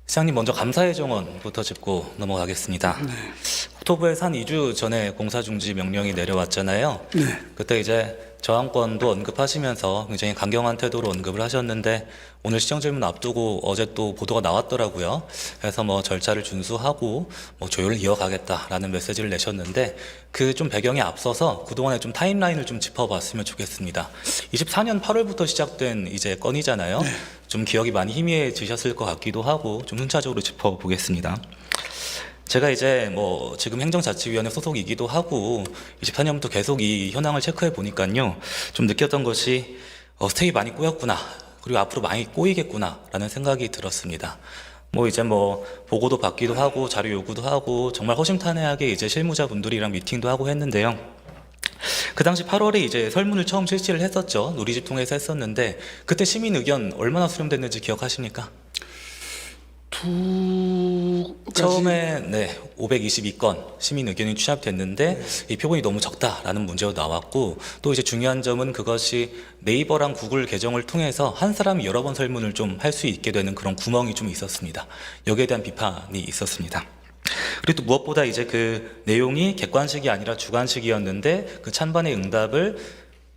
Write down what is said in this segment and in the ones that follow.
시장님 먼저 감사의 정원부터 짚고 넘어가겠습니다. 국토부에서 한 2주 전에 공사 중지 명령이 내려왔잖아요. 네. 그때 이제 저항권도 언급하시면서 굉장히 강경한 태도로 언급을 하셨는데 오늘 시정 질문 앞두고 어제 또 보도가 나왔더라고요. 그래서 뭐 절차를 준수하고 뭐 조율을 이어가겠다라는 메시지를 내셨는데 그 좀 배경에 앞서서 그동안의 좀 타임라인을 좀 짚어봤으면 좋겠습니다. 24년 8월부터 시작된 이제 건이잖아요. 네. 좀 기억이 많이 희미해지셨을 것 같기도 하고 좀 순차적으로 짚어보겠습니다. 제가 이제 뭐 지금 행정자치위원회 소속이기도 하고 24년부터 계속 이 현황을 체크해 보니까요 좀 느꼈던 것이 스텝이 많이 꼬였구나, 그리고 앞으로 많이 꼬이겠구나 라는 생각이 들었습니다. 뭐 이제 뭐 보고도 받기도 하고 자료 요구도 하고 정말 허심탄회하게 이제 실무자분들이랑 미팅도 하고 했는데요. 그 당시 8월에 이제 설문을 처음 실시를 했었죠. 누리집 통해서 했었는데 그때 시민 의견 얼마나 수렴됐는지 기억하십니까? 처음에 522건 시민 의견이 취합됐는데 이 표본이 너무 적다라는 문제가 나왔고, 또 이제 중요한 점은 그것이 네이버랑 구글 계정을 통해서 한 사람이 여러 번 설문을 좀 할 수 있게 되는 그런 구멍이 좀 있었습니다. 여기에 대한 비판이 있었습니다. 그리고 또 무엇보다 이제 그 내용이 객관식이 아니라 주관식이었는데 그 찬반의 응답을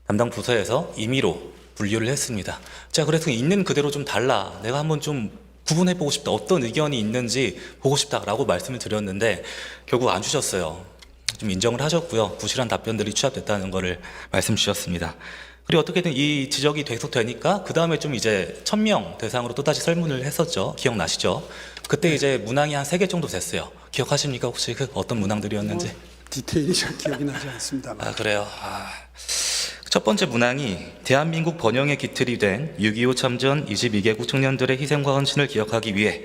담당 부서에서 임의로 분류를 했습니다. 자, 그래서 있는 그대로 좀 달라, 내가 한번 좀 구분해보고 싶다, 어떤 의견이 있는지 보고 싶다라고 말씀을 드렸는데 결국 안 주셨어요. 좀 인정을 하셨고요. 부실한 답변들이 취합됐다는 거를 말씀 주셨습니다. 그리고 어떻게든 이 지적이 계속되니까 그 다음에 좀 이제 1000명 대상으로 또다시 설문을 했었죠. 기억나시죠? 그때 이제 문항이 한 3개 정도 됐어요. 기억하십니까? 혹시 그 어떤 문항들이었는지? 디테일이 잘 기억이 나지 않습니다. 아, 그래요? 첫 번째 문항이 대한민국 번영의 기틀이 된 6.25 참전 22개국 청년들의 희생과 헌신을 기억하기 위해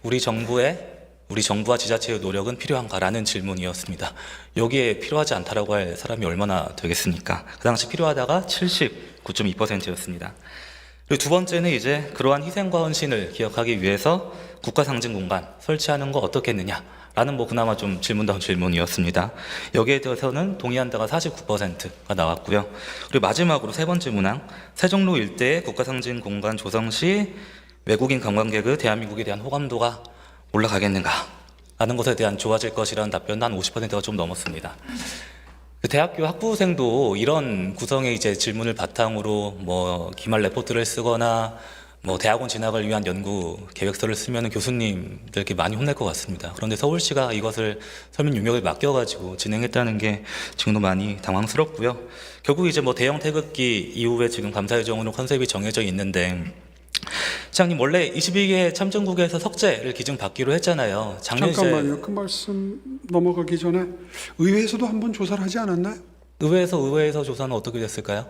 우리 정부와 지자체의 노력은 필요한가라는 질문이었습니다. 여기에 필요하지 않다라고 할 사람이 얼마나 되겠습니까? 그 당시 필요하다가 79.2%였습니다. 그리고 두 번째는 이제 그러한 희생과 헌신을 기억하기 위해서 국가상징공간 설치하는 거 어떻겠느냐 라는 뭐 그나마 좀 질문다운 질문이었습니다. 여기에 대해서는 동의한다가 49%가 나왔고요. 그리고 마지막으로 세 번째 문항, 세종로 일대의 국가상징공간 조성 시 외국인 관광객의 대한민국에 대한 호감도가 올라가겠는가 라는 것에 대한 좋아질 것이라는 답변은 한 50%가 좀 넘었습니다. 그 대학교 학부생도 이런 구성의 이제 질문을 바탕으로 뭐 기말 레포트를 쓰거나 뭐 대학원 진학을 위한 연구 계획서를 쓰면 교수님들께 많이 혼낼 것 같습니다. 그런데 서울시가 이것을 설문 용역을 맡겨가지고 진행했다는 게 지금도 많이 당황스럽고요. 결국 이제 뭐 대형 태극기 이후에 지금 감사의정으로 컨셉이 정해져 있는데, 시장님 원래 22개 참전국에서 석재를 기증받기로 했잖아요. 잠깐만요. 그 말씀 넘어가기 전에 의회에서도 한번 조사를 하지 않았나요? 의회에서 조사는 어떻게 됐을까요?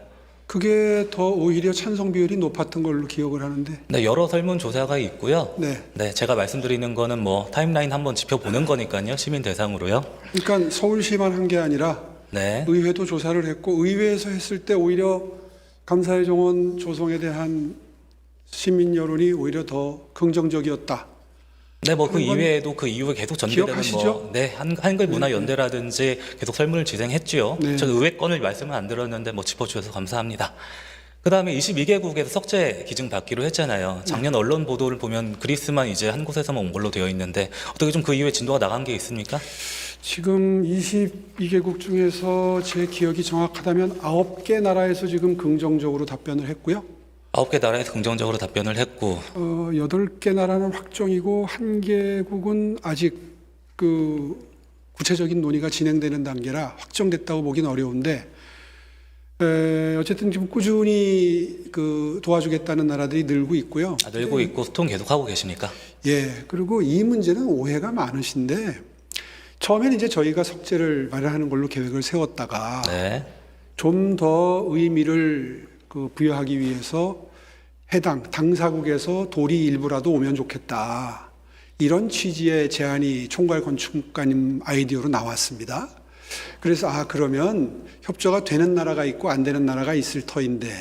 그게 더 오히려 찬성 비율이 높았던 걸로 기억을 하는데. 네, 여러 설문조사가 있고요. 네. 네, 제가 말씀드리는 거는 뭐 타임라인 한번 짚어보는 거니까요. 시민 대상으로요. 그러니까 서울시만 한 게 아니라 네. 의회도 조사를 했고, 의회에서 했을 때 오히려 감사의 정원 조성에 대한 시민 여론이 오히려 더 긍정적이었다. 네, 뭐 그 이외에도 그 이후에 계속 전개되는 기억하시죠? 한글 문화 연대라든지 계속 설문을 진행했죠. 네. 저 의회 건을 말씀을 안 들었는데 뭐 짚어주셔서 감사합니다. 그 다음에 22개국에서 석재 기증 받기로 했잖아요. 작년 언론 보도를 보면 그리스만 이제 한 곳에서만 온 걸로 되어 있는데 어떻게 좀 그 이후에 진도가 나간 게 있습니까? 지금 22개국 중에서 제 기억이 정확하다면 9개 나라에서 지금 긍정적으로 답변을 했고요. 9개 나라에서 긍정적으로 답변을 했고, 8개 나라는 확정이고 1개국은 아직 그 구체적인 논의가 진행되는 단계라 확정됐다고 보기는 어려운데, 어쨌든 지금 꾸준히 그 도와주겠다는 나라들이 늘고 있고요. 늘고 있고 소통 계속하고 계십니까? 예, 그리고 이 문제는 오해가 많으신데, 처음에는 이제 저희가 석재를 마련하는 걸로 계획을 세웠다가 네. 좀 더 의미를 그 부여하기 위해서 해당 당사국에서 돌이 일부라도 오면 좋겠다, 이런 취지의 제안이 총괄 건축가님 아이디어로 나왔습니다. 그래서 그러면 협조가 되는 나라가 있고 안 되는 나라가 있을 터인데,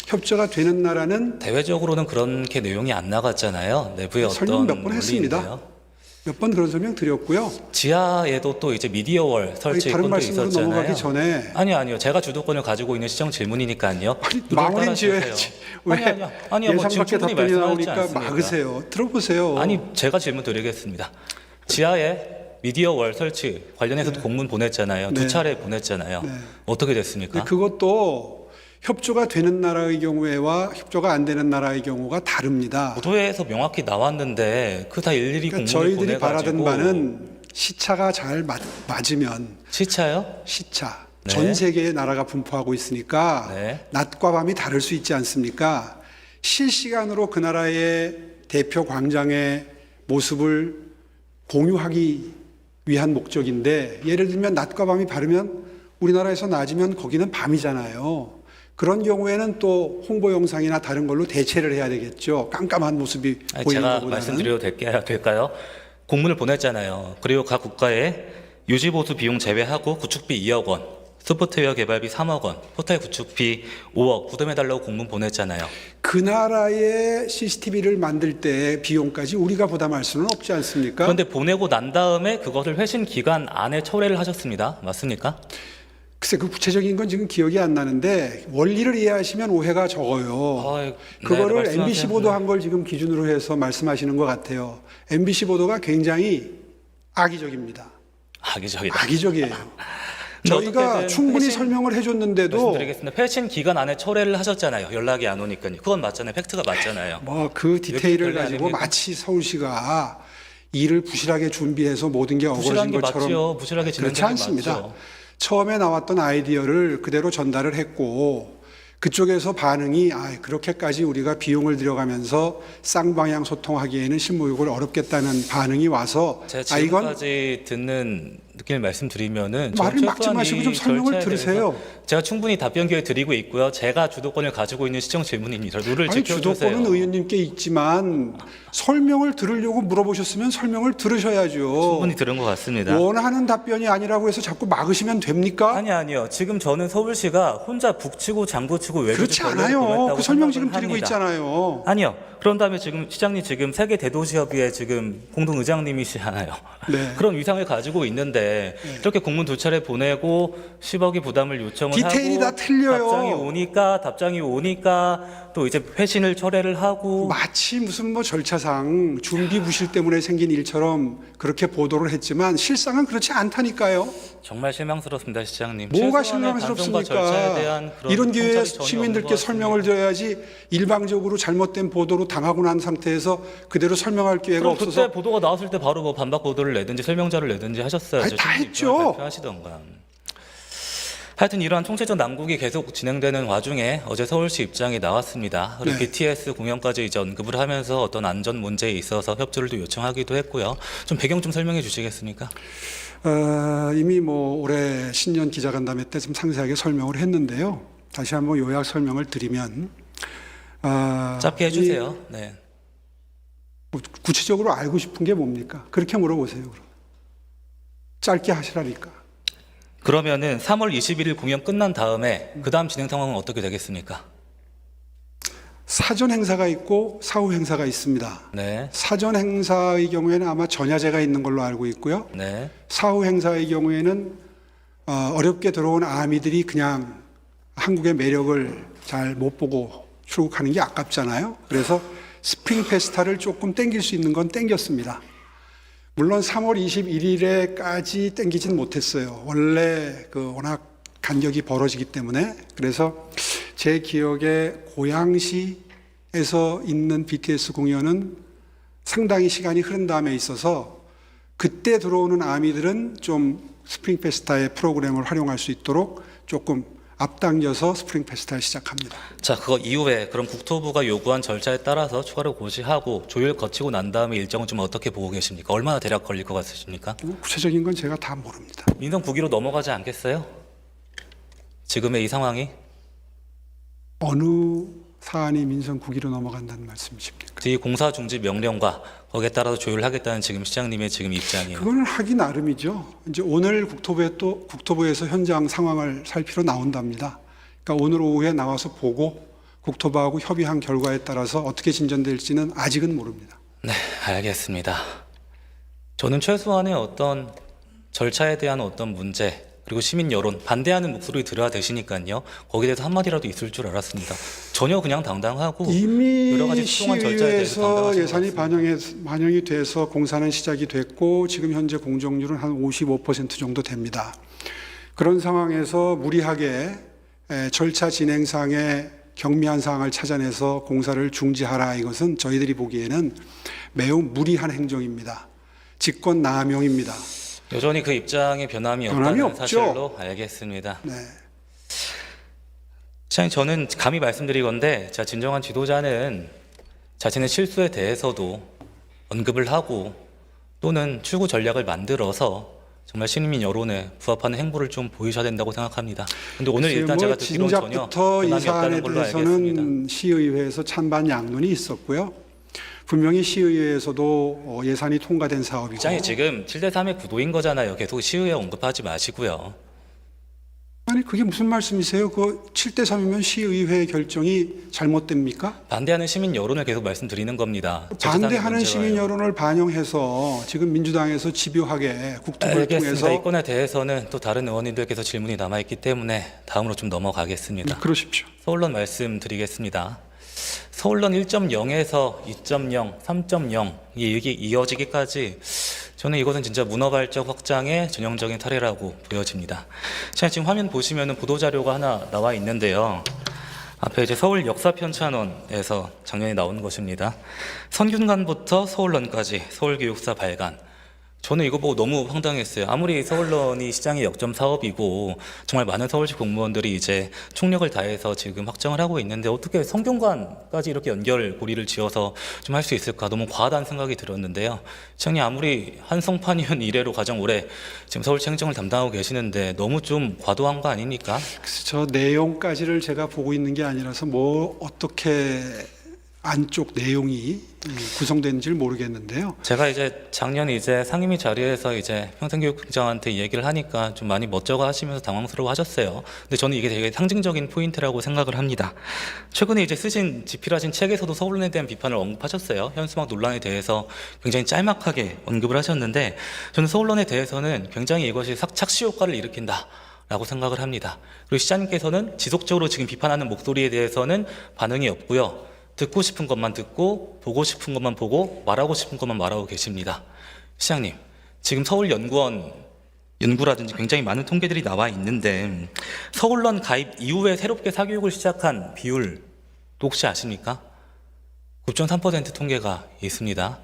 협조가 되는 나라는 대외적으로는 그렇게 내용이 안 나갔잖아요. 내부에 설명 어떤 몇 번 했습니다. 논리인데요? 몇 번 그런 설명 드렸고요. 지하에도 또 이제 미디어월 설치 다른 건도 말씀으로 있었잖아요. 넘어가기 전에 아니요. 제가 주도권을 가지고 있는 시정 질문이니까요. 마무리는 지어야지. 왜 아니요. 뭐 예상 지금 밖의 충분히 답변이 말씀하셨지 나오니까 않습니까? 막으세요. 들어보세요. 아니, 제가 질문 드리겠습니다. 지하에 미디어월 설치 관련해서도 공문 보냈잖아요. 네. 2차례 보냈잖아요. 네. 어떻게 됐습니까? 그것도 협조가 되는 나라의 경우에와 협조가 안 되는 나라의 경우가 다릅니다. 보도에서 명확히 나왔는데 그 다 일일이 그러니까 공문을 저희들이 바라던 보내가지고 바는 시차가 잘 맞으면 시차요? 시차 네. 전 세계의 나라가 분포하고 있으니까 네. 낮과 밤이 다를 수 있지 않습니까? 실시간으로 그 나라의 대표 광장의 모습을 공유하기 위한 목적인데 예를 들면 낮과 밤이 다르면 우리나라에서 낮이면 거기는 밤이잖아요. 그런 경우에는 또 홍보 영상이나 다른 걸로 대체를 해야 되겠죠. 깜깜한 모습이 아니, 보이는 제가 것보다는. 말씀드려도 될까요? 공문을 보냈잖아요. 그리고 각 국가에 유지보수 비용 제외하고 구축비 2억 원, 소프트웨어 개발비 3억 원, 포탈 구축비 5억 부담해달라고 공문 보냈잖아요. 그 나라의 CCTV를 만들 때 비용까지 우리가 부담할 수는 없지 않습니까? 그런데 보내고 난 다음에 그것을 회신 기간 안에 철회를 하셨습니다. 맞습니까? 글쎄 그 구체적인 건 지금 기억이 안 나는데 원리를 이해하시면 오해가 적어요. 네, 그거를 말씀하세요. MBC 보도한 걸 지금 기준으로 해서 말씀하시는 것 같아요. MBC 보도가 굉장히 악의적입니다. 악의적이다. 악의적이에요. 근데 저희가 어떻게든 충분히 회신- 설명을 해줬는데도 말씀드리겠습니다. 회신 기간 안에 철회를 하셨잖아요. 연락이 안 오니까요. 그건 맞잖아요. 팩트가 맞잖아요. 뭐 그 디테일을 이렇게 가지고 아닙니까? 마치 서울시가 일을 부실하게 준비해서 모든 게 부실한 어그러진 게 것처럼 맞죠. 부실하게 진행된 그렇지 게 않습니다. 맞죠. 처음에 나왔던 아이디어를 그대로 전달을 했고 그쪽에서 반응이 그렇게까지 우리가 비용을 들여가면서 쌍방향 소통하기에는 신무욕을 어렵겠다는 반응이 와서 제가 이건 지금까지 듣는 느낌을 말씀드리면은 말을 저는 막지 최소한 마시고 이 좀 설명을 절차에 들으세요. 대해서 제가 충분히 답변 기회 드리고 있고요. 제가 주도권을 가지고 있는 시정 질문입니다. 룰을 아니 지켜주세요. 주도권은 의원님께 있지만 설명을 들으려고 물어보셨으면 설명을 들으셔야죠. 충분히 들은 것 같습니다. 원하는 답변이 아니라고 해서 자꾸 막으시면 됩니까? 아니요. 지금 저는 서울시가 혼자 북치고 장구치고 그렇지 외교적 권력을 않아요. 보냈다고 그 설명 생각을 지금 드리고 합니다. 있잖아요. 아니요. 그런 다음에 지금 시장님 지금 세계 대도시협의회 지금 공동 의장님이시잖아요. 네. 그런 위상을 가지고 있는데 이렇게 공문 2차례 보내고 10억이 부담을 요청을 디테일이 하고 다 틀려요. 답장이 오니까 또 이제 회신을 철회를 하고 마치 무슨 뭐 절차상 준비 부실 때문에 생긴 일처럼 그렇게 보도를 했지만 실상은 그렇지 않다니까요. 정말 실망스럽습니다, 시장님. 뭐가 최소한의 반성과 절차에 실망스럽습니까? 대한 그런 이런 기회에 통찰이 전혀 시민들께 없는 것 설명을 드려야지 일방적으로 잘못된 보도로 당하고 난 상태에서 그대로 설명할 기회가 그럼 없어서 그때 보도가 나왔을 때 바로 뭐 반박 보도를 내든지 설명자를 내든지 하셨어야죠. 아니, 다 실무 했죠. 입장을 발표하시던가. 하여튼 이러한 총체적 난국이 계속 진행되는 와중에 어제 서울시 입장이 나왔습니다. 그리고 네. BTS 공연까지 이제 언급을 하면서 어떤 안전 문제에 있어서 협조를 또 요청하기도 했고요. 좀 배경 좀 설명해 주시겠습니까? 이미 뭐 올해 신년 기자간담회 때 좀 상세하게 설명을 했는데요. 다시 한번 요약 설명을 드리면 짧게 해주세요. 네. 구체적으로 알고 싶은 게 뭡니까? 그렇게 물어보세요. 그럼. 짧게 하시라니까. 그러면은 3월 21일 공연 끝난 다음에 그 다음 진행 상황은 어떻게 되겠습니까? 사전 행사가 있고 사후 행사가 있습니다. 네. 사전 행사의 경우에는 아마 전야제가 있는 걸로 알고 있고요. 네. 사후 행사의 경우에는 어렵게 들어온 아미들이 그냥 한국의 매력을 잘 못 보고 출국하는 게 아깝잖아요. 그래서 스프링 페스타를 조금 땡길 수 있는 건 땡겼습니다. 물론 3월 21일에까지 땡기진 못했어요. 원래 워낙 간격이 벌어지기 때문에. 그래서 제 기억에 고양시에서 있는 BTS 공연은 상당히 시간이 흐른 다음에 있어서 그때 들어오는 아미들은 좀 스프링 페스타의 프로그램을 활용할 수 있도록 조금 앞당겨서 스프링 페스타를 시작합니다. 자, 그거 이후에 그럼 국토부가 요구한 절차에 따라서 추가로 고시하고 조율 거치고 난 다음에 일정은 좀 어떻게 보고 계십니까? 얼마나 대략 걸릴 것 같으십니까? 구체적인 건 제가 다 모릅니다. 민선 9기로 넘어가지 않겠어요? 지금의 이 상황이? 어느 사안이 민선 9기로 넘어간다는 말씀이십니까? 이 공사 중지 명령과 거기에 따라서 조율하겠다는 지금 시장님의 지금 입장이에요. 그거는 하기 나름이죠. 이제 오늘 국토부에서 현장 상황을 살피러 나온답니다. 그러니까 오늘 오후에 나와서 보고 국토부하고 협의한 결과에 따라서 어떻게 진전될지는 아직은 모릅니다. 네, 알겠습니다. 저는 최소한의 어떤 절차에 대한 어떤 문제 그리고 시민 여론 반대하는 목소리 들어야 되시니까요. 거기에 대해서 한마디라도 있을 줄 알았습니다. 전혀 그냥 당당하고 이미 여러 가지 수동한 절차에 대해서 시의회에서 당당하신 예산이 것 같습니다. 반영이 돼서 공사는 시작이 됐고 지금 현재 공정률은 한 55% 정도 됩니다. 그런 상황에서 무리하게 절차 진행상의 경미한 사항을 찾아내서 공사를 중지하라, 이것은 저희들이 보기에는 매우 무리한 행정입니다. 직권 남용입니다. 여전히 그 입장에 변함이 변함이 없다는 없죠. 사실로 알겠습니다. 네. 시장님, 저는 감히 말씀드리건데 자, 진정한 지도자는 자신의 실수에 대해서도 언급을 하고 또는 추구 전략을 만들어서 정말 시민 여론에 부합하는 행보를 좀 보이셔야 된다고 생각합니다. 근데 오늘 글쎄요, 일단 제가 듣기로는 전혀 진작부터 이 변함이 사안에 없다는 걸로 알겠습니다. 대해서는 시의회에서 찬반 양론이 있었고요. 분명히 시의회에서도 예산이 통과된 사업이고. 시장이 지금 7대3의 구도인 거잖아요. 계속 시의회 언급하지 마시고요. 아니 그게 무슨 말씀이세요? 그 7대3이면 시의회 결정이 잘못됩니까? 반대하는 시민 여론을 계속 말씀드리는 겁니다. 반대하는 시민 문제가요. 여론을 반영해서 지금 민주당에서 집요하게 국토부를 알겠습니다. 통해서 이 건에 대해서는 또 다른 의원님들께서 질문이 남아있기 때문에 다음으로 좀 넘어가겠습니다. 그러십시오. 서울론 말씀드리겠습니다. 서울론 1.0에서 2.0, 3.0 이게 이어지기까지 저는 이것은 진짜 문어발적 확장의 전형적인 사례라고 보여집니다. 제가 지금 화면 보시면은 보도자료가 하나 나와 있는데요. 앞에 이제 서울 역사편찬원에서 작년에 나온 것입니다. 선균관부터 서울론까지 서울교육사 발간. 저는 이거 보고 너무 황당했어요. 아무리 서울론이 시장의 역점 사업이고 정말 많은 서울시 공무원들이 이제 총력을 다해서 지금 확정을 하고 있는데 어떻게 성균관까지 이렇게 연결고리를 지어서 좀 할 수 있을까 너무 과하다는 생각이 들었는데요. 시장님 아무리 한성판의원 이래로 가장 오래 지금 서울시 행정을 담당하고 계시는데 너무 좀 과도한 거 아닙니까? 그래서 저 내용까지를 제가 보고 있는 게 아니라서 뭐 어떻게 안쪽 내용이 구성되는지를 모르겠는데요. 제가 이제 작년 이제 상임위 자리에서 이제 평생교육청장한테 얘기를 하니까 좀 많이 멋쩍어 하시면서 당황스러워 하셨어요. 근데 저는 이게 되게 상징적인 포인트라고 생각을 합니다. 최근에 이제 쓰신 집필하신 책에서도 서울론에 대한 비판을 언급하셨어요. 현수막 논란에 대해서 굉장히 짤막하게 언급을 하셨는데 저는 서울론에 대해서는 굉장히 이것이 착시 효과를 일으킨다. 라고 생각을 합니다. 그리고 시장님께서는 지속적으로 지금 비판하는 목소리에 대해서는 반응이 없고요. 듣고 싶은 것만 듣고 보고 싶은 것만 보고 말하고 싶은 것만 말하고 계십니다. 시장님, 지금 서울연구원 연구라든지 굉장히 많은 통계들이 나와 있는데 서울론 가입 이후에 새롭게 사교육을 시작한 비율 혹시 아십니까? 9.3% 통계가 있습니다.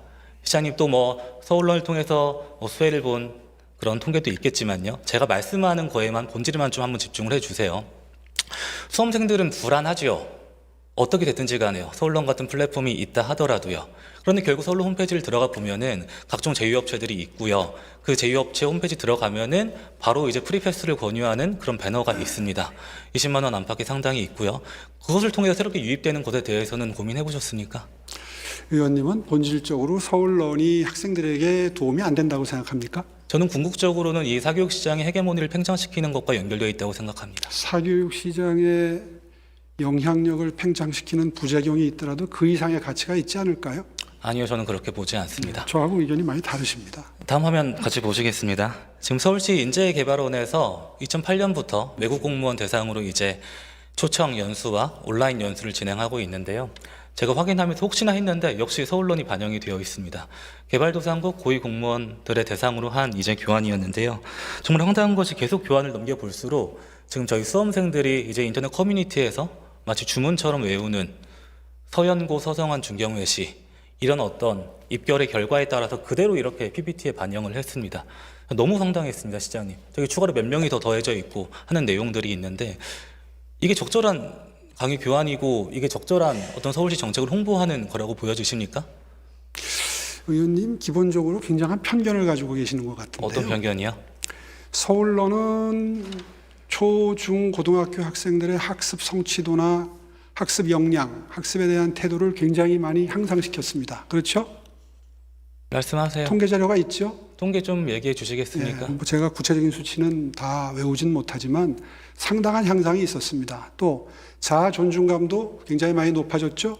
시장님 또 뭐 서울론을 통해서 수혜를 본 그런 통계도 있겠지만요. 제가 말씀하는 거에만 본질에만 좀 한번 집중을 해주세요. 수험생들은 불안하지요. 어떻게 됐든지 간에요. 서울론 같은 플랫폼이 있다 하더라도요. 그런데 결국 서울론 홈페이지를 들어가 보면은 각종 제휴업체들이 있고요. 그 제휴업체 홈페이지 들어가면은 바로 이제 프리패스를 권유하는 그런 배너가 있습니다. 20만 원 안팎이 상당히 있고요. 그것을 통해서 새롭게 유입되는 것에 대해서는 고민해 보셨습니까? 의원님은 본질적으로 서울론이 학생들에게 도움이 안 된다고 생각합니까? 저는 궁극적으로는 이 사교육 시장의 헤게모니를 팽창시키는 것과 연결되어 있다고 생각합니다. 사교육 시장의 영향력을 팽창시키는 부작용이 있더라도 그 이상의 가치가 있지 않을까요? 아니요, 저는 그렇게 보지 않습니다. 저하고 의견이 많이 다르십니다. 다음 화면 같이 보시겠습니다. 지금 서울시 인재개발원에서 2008년부터 외국 공무원 대상으로 이제 초청 연수와 온라인 연수를 진행하고 있는데요. 제가 확인하면서 혹시나 했는데 역시 서울론이 반영이 되어 있습니다. 개발도상국 고위공무원들의 대상으로 한 이제 교환이었는데요. 정말 황당한 것이 계속 교환을 넘겨볼수록 지금 저희 수험생들이 이제 인터넷 커뮤니티에서 마치 주문처럼 외우는 서연고 서성한 중경외시 이런 어떤 입결의 결과에 따라서 그대로 이렇게 PPT에 반영을 했습니다. 너무 황당했습니다, 시장님. 저기 추가로 몇 명이 더 더해져 있고 하는 내용들이 있는데 이게 적절한 강의 교환이고 이게 적절한 어떤 서울시 정책을 홍보하는 거라고 보여지십니까? 의원님 기본적으로 굉장한 편견을 가지고 계시는 것 같은데요. 어떤 편견이요? 서울론은 초, 중, 고등학교 학생들의 학습 성취도나 학습 역량, 학습에 대한 태도를 굉장히 많이 향상시켰습니다. 그렇죠? 말씀하세요. 통계 자료가 있죠? 통계 좀 얘기해 주시겠습니까? 뭐 제가 구체적인 수치는 다 외우진 못하지만 상당한 향상이 있었습니다. 또 자아 존중감도 굉장히 많이 높아졌죠.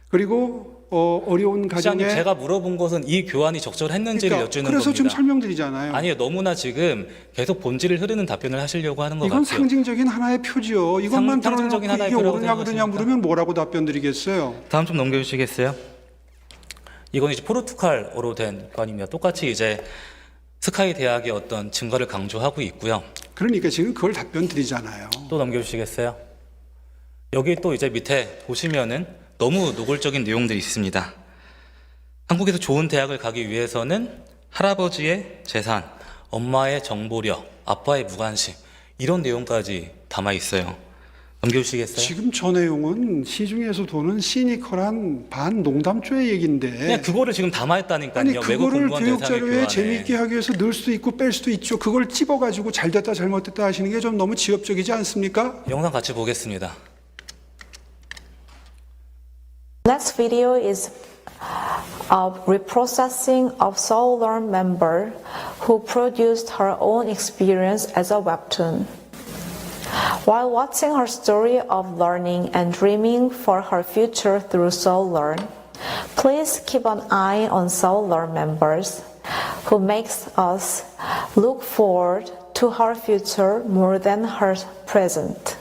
그리고 어려운 시장님, 가정에 제가 물어본 것은 이 교환이 적절했는지를 여쭈는 그래서 겁니다. 지금 설명드리잖아요. 아니요, 너무나 지금 계속 본질을 흐르는 답변을 하시려고 하는 것 이건 같아요. 상징적인 하나의 표지요. 이것만 상징적인 드러내놓고 하나의 이게 표라고 옳으냐 그러냐 생각하십니까? 물으면 뭐라고 답변 드리겠어요? 다음 좀 넘겨주시겠어요? 이건 이제 포르투갈어로 된 교환입니다. 똑같이 이제 스카이 대학의 어떤 증거를 강조하고 있고요. 그러니까 지금 그걸 답변 드리잖아요. 또 넘겨주시겠어요? 여기 또 이제 밑에 보시면은 너무 노골적인 내용들이 있습니다. 한국에서 좋은 대학을 가기 위해서는 할아버지의 재산, 엄마의 정보력, 아빠의 무관심 이런 내용까지 담아 있어요. 넘겨주시겠어요? 지금 저 내용은 시중에서 도는 시니컬한 반농담조의 얘기인데 그냥 그거를 지금 담아있다니까요. 아니 외국 그거를 공무원 교육 대상의 자료에 교환에. 재미있게 하기 위해서 넣을 수도 있고 뺄 수도 있죠. 그걸 찝어가지고 잘됐다 잘못됐다 하시는 게 좀 너무 지엽적이지 않습니까? 영상 같이 보겠습니다. Next video is of reprocessing of Soul Learn member who produced her own experience as a webtoon. While watching her story of learning and dreaming for her future through Soul Learn, please keep an eye on Soul Learn members who makes us look forward to her future more than her present.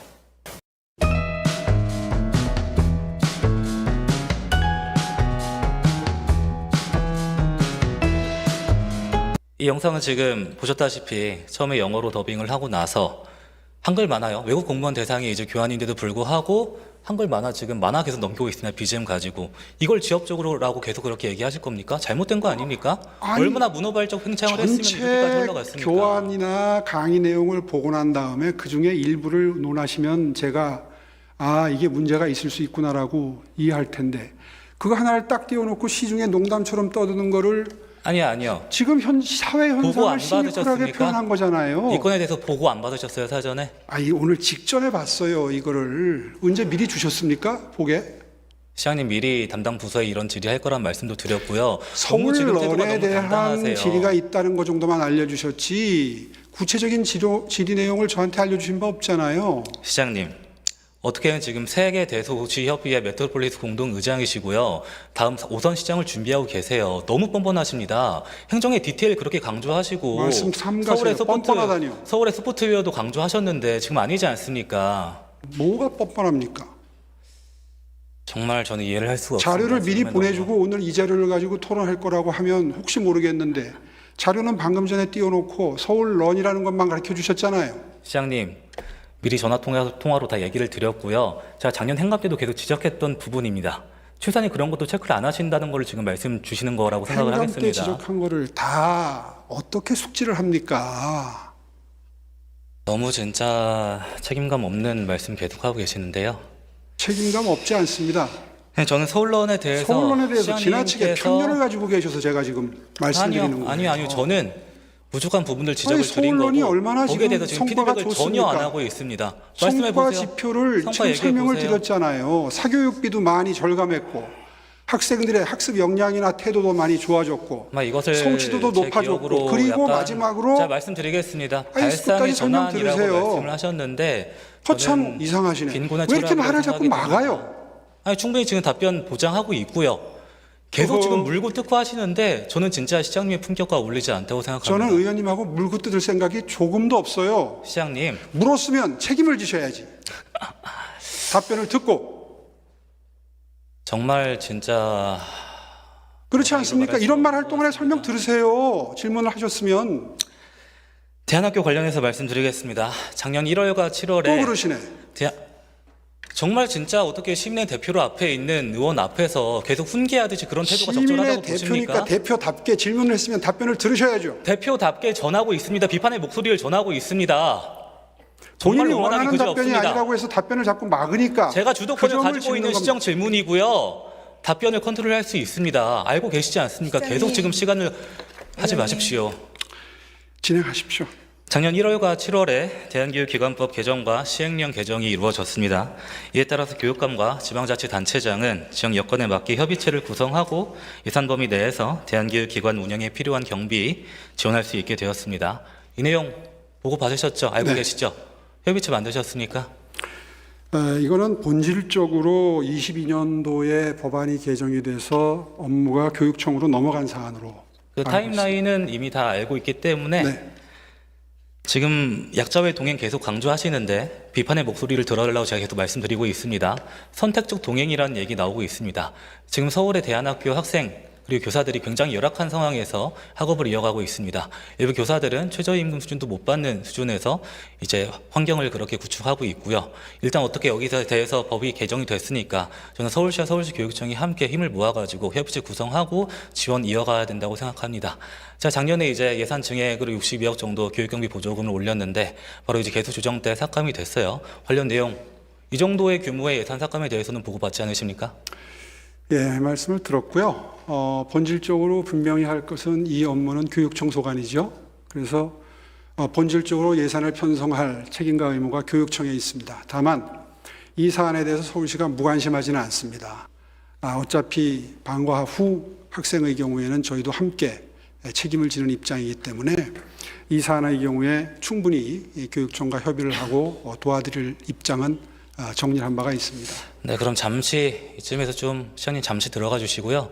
이 영상은 지금 보셨다시피 처음에 영어로 더빙을 하고 나서 한글 만화요. 외국 공무원 대상이 이제 교환인데도 불구하고 한글 만화 지금 만화 계속 넘기고 있습니다. BGM 가지고 이걸 지역적으로라고 계속 그렇게 얘기하실 겁니까? 잘못된 거 아닙니까? 아니, 얼마나 문호발적 횡창을 했으면 이렇게까지 전체 흘러갔습니까? 교환이나 강의 내용을 보고 난 다음에 그 중에 일부를 논하시면 제가 이게 문제가 있을 수 있구나라고 이해할 텐데 그거 하나를 딱 띄워놓고 시중에 농담처럼 떠드는 거를 아니요. 지금 사회 보고 현상을 안 시니컬하게 받으셨습니까? 표현한 거잖아요. 이 건에 대해서 보고 안 받으셨어요, 사전에? 오늘 직전에 봤어요. 이거를 언제 미리 주셨습니까? 보게. 시장님 미리 담당 부서에 이런 질의할 거란 말씀도 드렸고요. 너무 지금 태도가 서울론에 너무 대한 당당하세요. 질의가 있다는 것 정도만 알려주셨지 구체적인 질의 내용을 저한테 알려주신 바 없잖아요. 시장님, 어떻게는 지금 세계 대도시 협의회 메트로폴리스 공동 의장이시고요. 다음 5선 시장을 준비하고 계세요. 너무 뻔뻔하십니다. 행정의 디테일 그렇게 강조하시고 말씀 삼가세요. 뻔뻔하다니요. 서울의 스포츠웨어도 강조하셨는데 지금 아니지 않습니까? 뭐가 뻔뻔합니까? 정말 저는 이해를 할 수가 없습니다. 자료를 미리 지금의 보내주고 오늘 이 자료를 가지고 토론할 거라고 하면 혹시 모르겠는데 자료는 방금 전에 띄워놓고 서울런이라는 것만 가르쳐 주셨잖아요. 시장님, 미리 전화 통화로 다 얘기를 드렸고요. 제가 작년 행감 때도 계속 지적했던 부분입니다. 최소한이 그런 것도 체크를 안 하신다는 걸 지금 말씀 주시는 거라고 생각을 행감 때 하겠습니다. 지적한 거를 다 어떻게 숙지를 합니까? 너무 진짜 책임감 없는 말씀 계속하고 계시는데요. 책임감 없지 않습니다. 네, 저는 서울론에 대해서 서울론에 대해서 시장님께서- 지나치게 편견을 가지고 계셔서 제가 지금 말씀드리는 거예요. 아니요. 저는 부족한 부분들 지적을 드린 서울론이 거고 얼마나 거기에 지금 대해서 지금 성과가 피드백을 전혀 안 좋습니까? 하고 있습니다. 말씀해 성과 보세요. 지표를 성과 지금 얘기해 설명을 보세요. 드렸잖아요. 사교육비도 많이 절감했고 학생들의 학습 역량이나 태도도 많이 좋아졌고 이것을 성취도도 제 높아졌고 기억으로 그리고 약간 마지막으로 제가 말씀드리겠습니다. 끝까지 발상의 설명 전환이라고 들으세요. 말씀을 하셨는데 허참 저는 이상하시네. 빈곤의 왜 이렇게 철학이라고 말을 자꾸 생각이 막아요? 듭니다. 충분히 지금 답변 보장하고 있고요. 계속 어허. 지금 물고 뜯고 하시는데 저는 진짜 시장님의 품격과 어울리지 않다고 생각합니다. 저는 의원님하고 물고 뜯을 생각이 조금도 없어요. 시장님, 물었으면 책임을 지셔야지. 답변을 듣고. 정말 진짜 그렇지 않습니까? 이런 말 할 동안에 설명 들으세요. 질문을 하셨으면. 대안학교 관련해서 말씀드리겠습니다. 작년 1월과 7월에 또 그러시네. 정말 진짜 어떻게 시민의 대표로 앞에 있는 의원 앞에서 계속 훈계하듯이 그런 태도가 시민의 적절하다고 대표니까 보십니까? 대표답게 질문을 했으면 답변을 들으셔야죠. 대표답게 전하고 있습니다. 비판의 목소리를 전하고 있습니다. 정말 본인이 원하는 원하는 그지 답변이 없습니다. 아니라고 해서 답변을 자꾸 막으니까 제가 그 주도권을 점을 가지고 짚는 있는 겁니다. 시정 질문이고요. 답변을 컨트롤할 수 있습니다. 알고 계시지 않습니까? 계속 지금 시간을 하지 마십시오. 진행하십시오. 작년 1월과 7월에 대한교육기관법 개정과 시행령 개정이 이루어졌습니다. 이에 따라서 교육감과 지방자치단체장은 지역 여건에 맞게 협의체를 구성하고 예산 범위 내에서 대한교육기관 운영에 필요한 경비 지원할 수 있게 되었습니다. 이 내용 보고 받으셨죠? 알고 네. 계시죠? 협의체 만드셨습니까? 이거는 본질적으로 22년도에 법안이 개정이 돼서 업무가 교육청으로 넘어간 사안으로 그 타임라인은 이미 다 알고 있기 때문에 네. 지금 약자외 동행 계속 강조하시는데 비판의 목소리를 들어달라고 제가 계속 말씀드리고 있습니다. 선택적 동행이라는 얘기 나오고 있습니다. 지금 서울의 대안학교 학생 그리고 교사들이 굉장히 열악한 상황에서 학업을 이어가고 있습니다. 일부 교사들은 최저임금 수준도 못 받는 수준에서 이제 환경을 그렇게 구축하고 있고요. 일단 어떻게 여기서 대해서 법이 개정이 됐으니까 저는 서울시와 서울시 교육청이 함께 힘을 모아가지고 협의체 구성하고 지원 이어가야 된다고 생각합니다. 자, 작년에 이제 예산 증액으로 62억 정도 교육경비 보조금을 올렸는데 바로 이제 개수 조정 때 삭감이 됐어요. 관련 내용 이 정도의 규모의 예산 삭감에 대해서는 보고받지 않으십니까? 예, 말씀을 들었고요. 본질적으로 분명히 할 것은 이 업무는 교육청 소관이죠. 그래서 본질적으로 예산을 편성할 책임과 의무가 교육청에 있습니다. 다만 이 사안에 대해서 서울시가 무관심하지는 않습니다. 어차피 방과 후 학생의 경우에는 저희도 함께 책임을 지는 입장이기 때문에 이 사안의 경우에 충분히 교육청과 협의를 하고 도와드릴 입장은 정리한 바가 있습니다. 네, 그럼 잠시 이쯤에서 좀 시장님 잠시 들어가 주시고요.